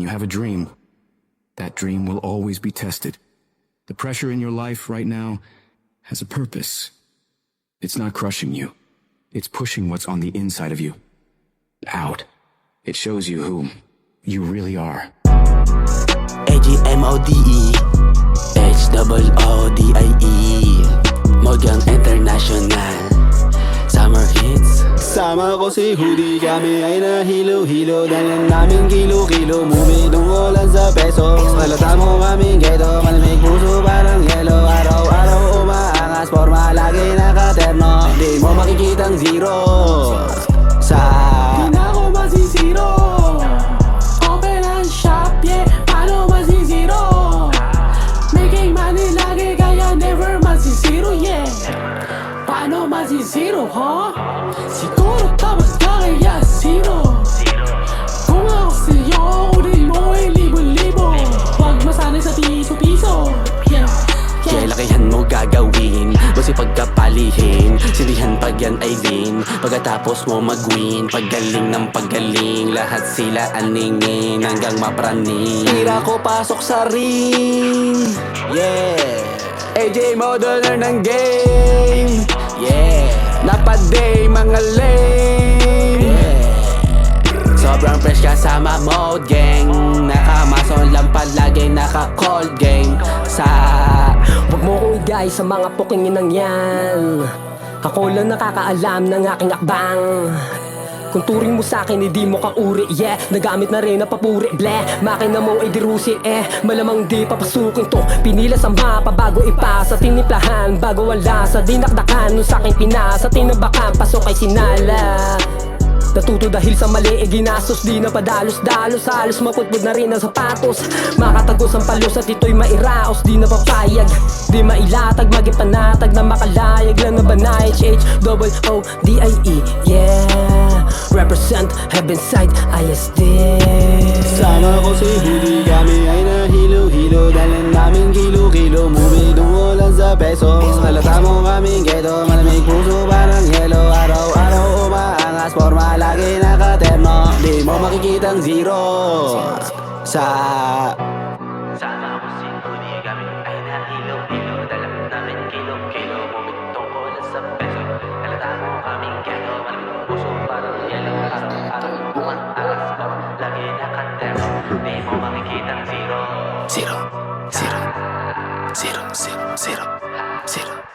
you have a dream, that dream will always be tested. The pressure in your life right now has a purpose. It's not crushing you. It's pushing what's on the inside of you out. It shows you who you really are. AGMODE HOODIE Morgan International Summer Hits. Sama ko si Hoodie, kami ay nahilo-hilo. Dahil namin kilo-kilo, bumidong lang sa peso. Halata mo kaming ghetto, malamig puso parang yelo. Araw-araw umaangas, forma lagi nakaterno. Di mo makikitang zero sa di na ako masisiro. Open ang shop, yeah, paano masisiro? Making money lagi kaya never masisiro, yeah. Paano masisiro, huh? Siguro tapos ka kaya zero. Kung ako sa'yo, kunin mo ay libo-libo. Huwag masanay sa piso-piso, yeah. Lakihan mo gagawin, basi pagkapalihin. Silihan pag yan ay lean, pagkatapos mo mag-win. Paggaling ng paggaling, lahat sila aningin hanggang mapraning. tira ko pasok sa ring, yeah. AJ Modeler ng game, Yeah, napaday mga lame, sobrang fresh kasama mode gang. Nakamason lang palagi, naka-cold gang. Huwag mo kong igay sa mga pukinginang yan. Ako lang nakakaalam ng aking akbang. Kung turing mo sa'kin, hindi mo kauri, yeah. Nagamit na rin na papuri, bleh. Makina mo ay dirusin, malamang di papasukin to. Pinilas ang mapa bago ipasa, tinimplahan bago wala sa dinakdakan. Nung sa'king pinasa, tinabakan, pasok ay sinala. Natuto dahil sa mali, ginastos, di na padalos-dalos. Halos maputpud na rin ang sapatos. Makatagos ang palos at ito'y mairaos. Di na papayag, di mailatag, maging panatag na makalayag lang na banay. HOODIE, yeah. Represent heaven side ISD. sama ko si Hoodie, kami ay nahilo-hilo. Dahil namin kilo-kilo, bumidong lang sa peso. Halata mo kaming ghetto, malamig puso parang yelo. Araw-araw umaangas, forma lagi nakaterno. Di mo makikitang zero sa sama ko si Hoodie, kami ay nahilo-hilo. Dala namin kilo-kilo, bumintong ko lang sa peso. Halata mo kaming ghetto, malamig puso parang yelo. Araw-araw umaangas, forma lagi nakaterno. Di mo makikitang zero. Zero, zero, zero, zero, zero, zero.